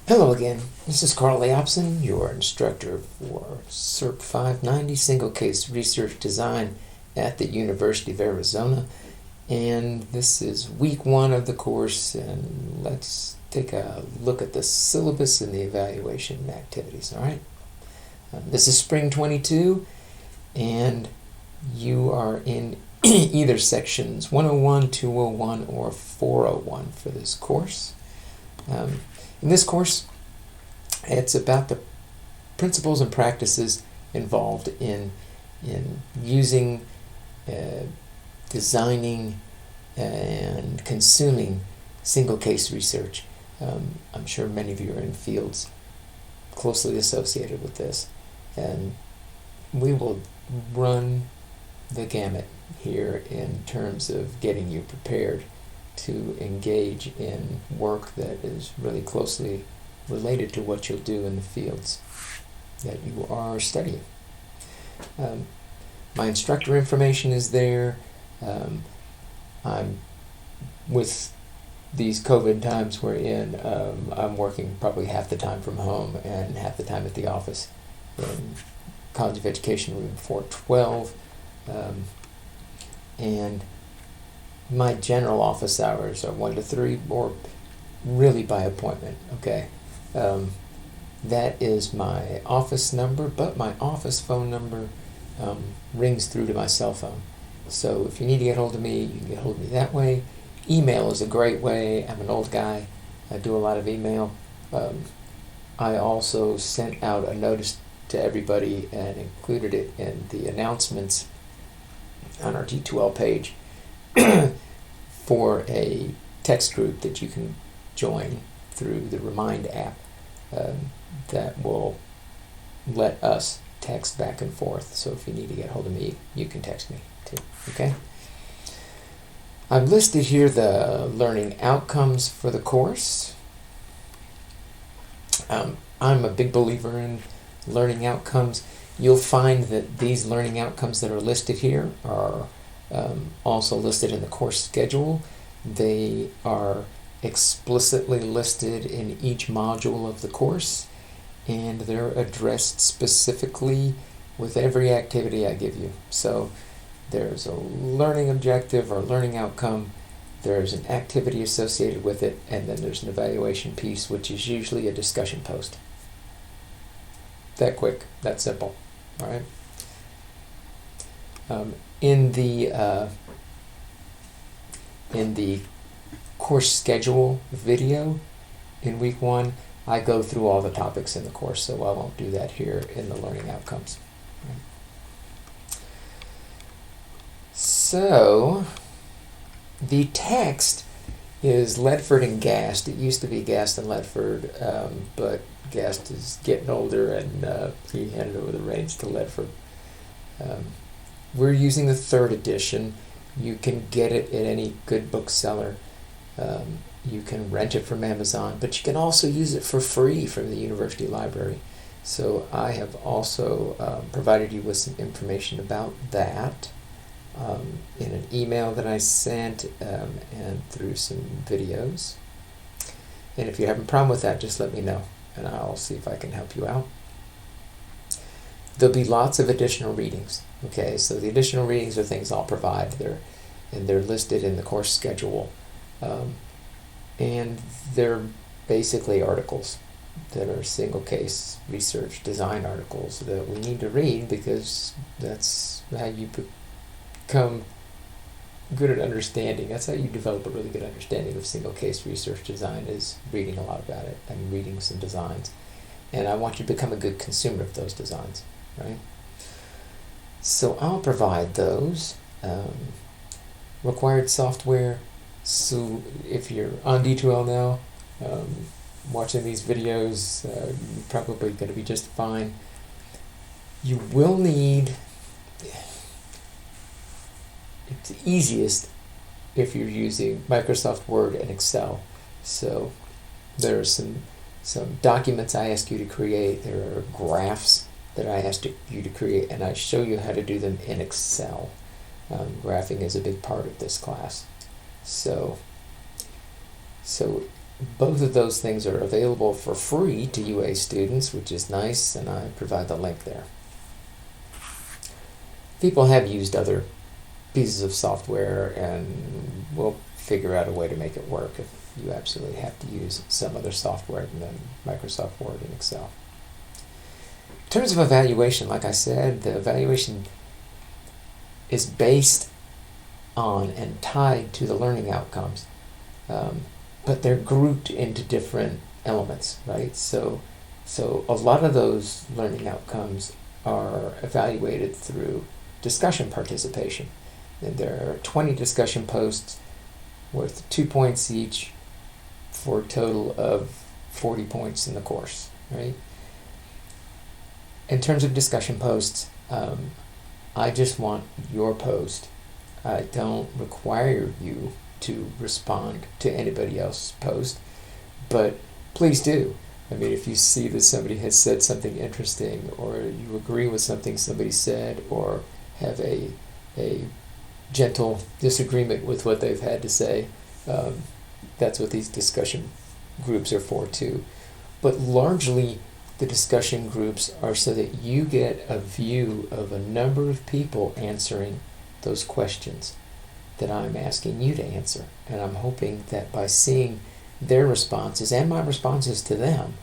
Hello again, this is Carl Leopson, your instructor for SERP 590 Single Case Research Design at the University of Arizona. And this is week 1 of the course, and let's take a look at the syllabus and the evaluation activities, alright? This is spring 22, and you are in either sections 101, 201, or 401 for this course. In this course, it's about the principles and practices involved in using, designing, and consuming single case research. I'm sure many of you are in fields closely associated with this, and we will run the gamut here in terms of getting you prepared to engage in work that is really closely related to what you'll do in the fields that you are studying. My instructor information is there. I'm with these COVID times we're in, I'm working probably half the time from home and half the time at the office in College of Education room 412. And my general office hours are 1 to 3, or really by appointment, okay? That is my office number, but my office phone number rings through to my cell phone. So if you need to get hold of me, you can get hold of me that way. Email is a great way. I'm an old guy. I do a lot of email. I also sent out a notice to everybody and included it in the announcements on our T2L page for a text group that you can join through the Remind app that will let us text back and forth. So if you need to get hold of me, you can text me too, okay? I've listed here the learning outcomes for the course. I'm a big believer in learning outcomes. You'll find that these learning outcomes that are listed here are also listed in the course schedule. They are explicitly listed in each module of the course, and they're addressed specifically with every activity I give you. So there's a learning objective or learning outcome, there's an activity associated with it, and then there's an evaluation piece, which is usually a discussion post. That quick, that simple, all right? In the course schedule video in week 1, I go through all the topics in the course, so I won't do that here in the learning outcomes. Right. So the text is Ledford and Gast. It used to be Gast and Ledford, but Gast is getting older, and he handed over the reins to Ledford. We're using the 3rd edition. You can get it at any good bookseller. You can rent it from Amazon, but you can also use it for free from the university library. So I have also provided you with some information about that in an email that I sent and through some videos. And if you have a problem with that, just let me know, and I'll see if I can help you out. There'll be lots of additional readings. Okay, so the additional readings are things I'll provide. They're listed in the course schedule. And they're basically articles that are single case research design articles that we need to read, because that's how you become good at understanding. That's how you develop a really good understanding of single case research design, is reading a lot about it and reading some designs. And I want you to become a good consumer of those designs, right? So I'll provide those. Required software. So if you're on D2L now, watching these videos, you're probably going to be just fine. You will need, it's easiest if you're using Microsoft Word and Excel. So there are some documents I ask you to create. There are graphs that I asked you to create, and I show you how to do them in Excel. Graphing is a big part of this class. So Both of those things are available for free to UA students, which is nice, and I provide the link there. People have used other pieces of software, and we'll figure out a way to make it work if you absolutely have to use some other software than Microsoft Word and Excel. In terms of evaluation, like I said, the evaluation is based on and tied to the learning outcomes, but they're grouped into different elements, right? So a lot of those learning outcomes are evaluated through discussion participation. And there are 20 discussion posts worth 2 points each for a total of 40 points in the course, right? In terms of discussion posts, I just want your post. I don't require you to respond to anybody else's post, but please do. I mean, if you see that somebody has said something interesting, or you agree with something somebody said, or have a gentle disagreement with what they've had to say, that's what these discussion groups are for too. But largely, the discussion groups are so that you get a view of a number of people answering those questions that I'm asking you to answer. And I'm hoping that by seeing their responses and my responses to them,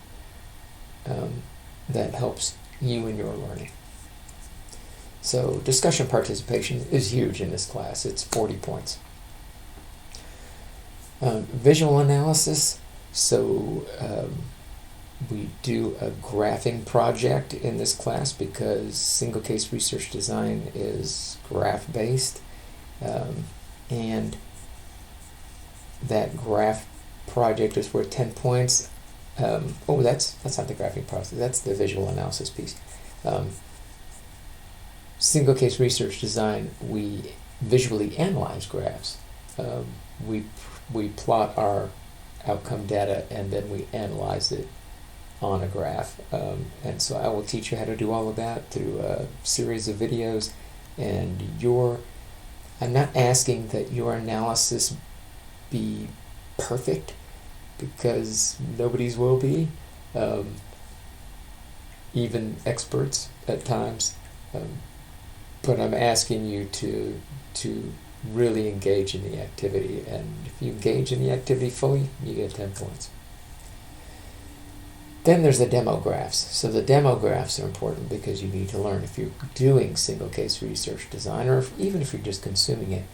that helps you in your learning. So discussion participation is huge in this class. It's 40 points. Visual analysis. So we do a graphing project in this class because single case research design is graph based, and that graph project is worth 10 points. That's not the graphing process, that's the visual analysis piece. Single case research design, we visually analyze graphs. We plot our outcome data and then we analyze it on a graph. And so I will teach you how to do all of that through a series of videos. And I'm not asking that your analysis be perfect, because nobody's will be, even experts at times. But I'm asking you to really engage in the activity, and if you engage in the activity fully, you get 10 points. Then there's the demographs. So the demographs are important because you need to learn, if you're doing single case research design, or even if you're just consuming it,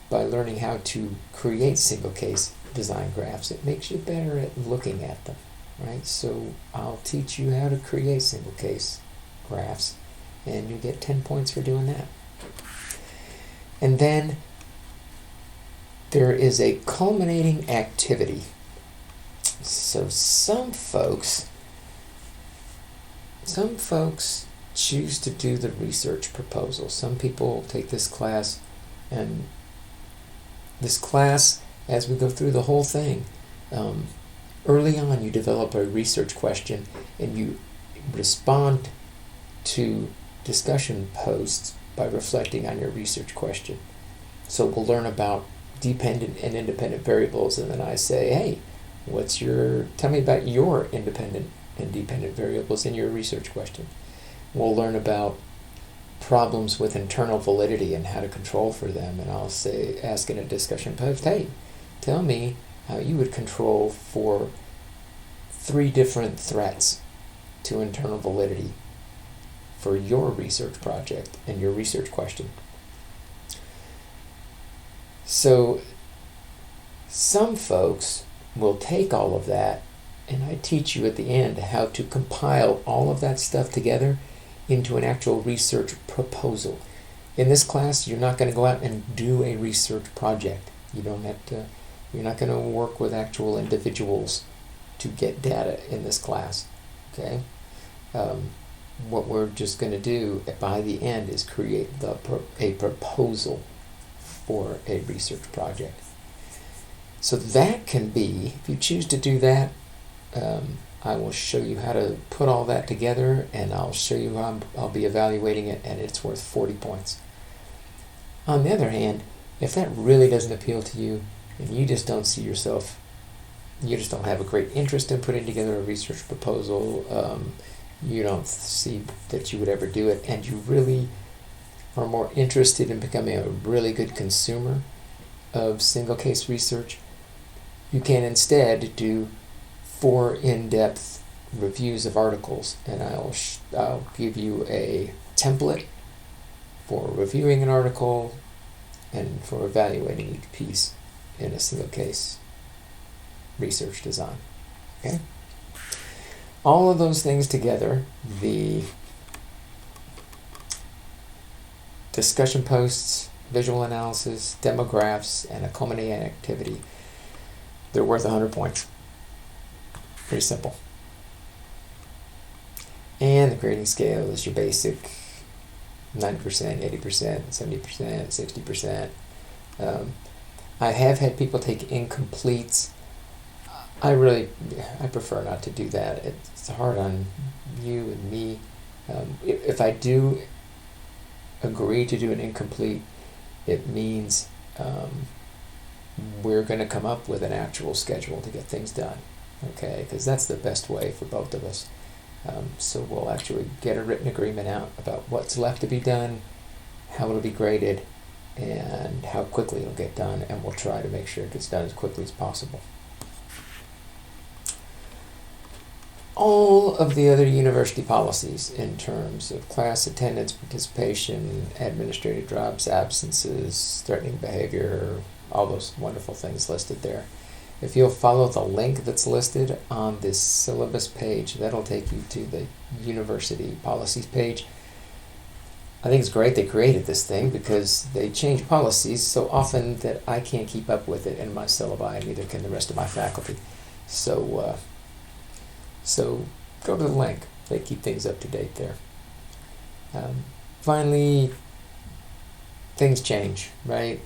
by learning how to create single case design graphs, it makes you better at looking at them, right? So I'll teach you how to create single case graphs, and you get 10 points for doing that. And then there is a culminating activity. So some folks choose to do the research proposal. Some people take this class, and this class, as we go through the whole thing, early on you develop a research question and you respond to discussion posts by reflecting on your research question. So we'll learn about dependent and independent variables, and then I say, hey, tell me about your independent and dependent variables in your research question. We'll learn about problems with internal validity and how to control for them, and I'll ask in a discussion post, hey, tell me how you would control for 3 different threats to internal validity for your research project and your research question. So some folks will take all of that, and I teach you at the end how to compile all of that stuff together into an actual research proposal. In this class, you're not going to go out and do a research project. You're not going to work with actual individuals to get data in this class. Okay? What we're just going to do by the end is create a proposal for a research project. So that can be, if you choose to do that, I will show you how to put all that together, and I'll show you how I'll be evaluating it, and it's worth 40 points. On the other hand, if that really doesn't appeal to you, and you just don't see yourself you just don't have a great interest in putting together a research proposal, you don't see that you would ever do it, and you really are more interested in becoming a really good consumer of single case research, you can instead do 4 in-depth reviews of articles, and I'll give you a template for reviewing an article and for evaluating each piece in a single case research design. Okay? All of those things together, the discussion posts, visual analysis, demographs, and a culminating activity, they're worth 100 points. Pretty simple. And the grading scale is your basic 90%, 80%, 70%, 60%. I have had people take incompletes. I prefer not to do that. It's hard on you and me. If I do agree to do an incomplete, it means we're going to come up with an actual schedule to get things done, okay? Because that's the best way for both of us. So we'll actually get a written agreement out about what's left to be done, how it'll be graded, and how quickly it'll get done, and we'll try to make sure it gets done as quickly as possible. All of the other university policies in terms of class attendance, participation, administrative drops, absences, threatening behavior, all those wonderful things listed there. If you'll follow the link that's listed on this syllabus page, that'll take you to the university policies page. I think it's great they created this thing because they change policies so often that I can't keep up with it in my syllabi, and neither can the rest of my faculty. So go to the link. They keep things up to date there. Finally, things change, right?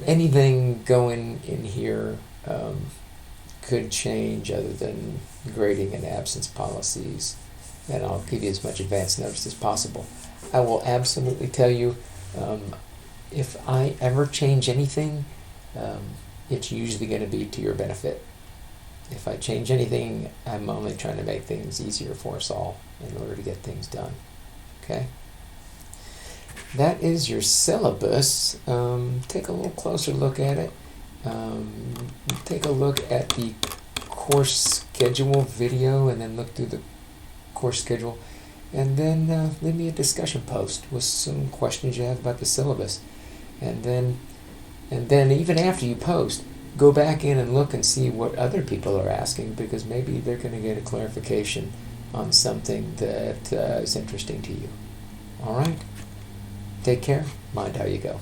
Anything going in here could change other than grading and absence policies, and I'll give you as much advance notice as possible. I will absolutely tell you if I ever change anything, it's usually going to be to your benefit. If I change anything, I'm only trying to make things easier for us all in order to get things done. Okay? That is your syllabus. Take a little closer look at it. Take a look at the course schedule video, and then look through the course schedule, and then leave me a discussion post with some questions you have about the syllabus. And then even after you post, go back in and look and see what other people are asking, because maybe they're going to get a clarification on something that is interesting to you. All right? Take care. Mind how you go.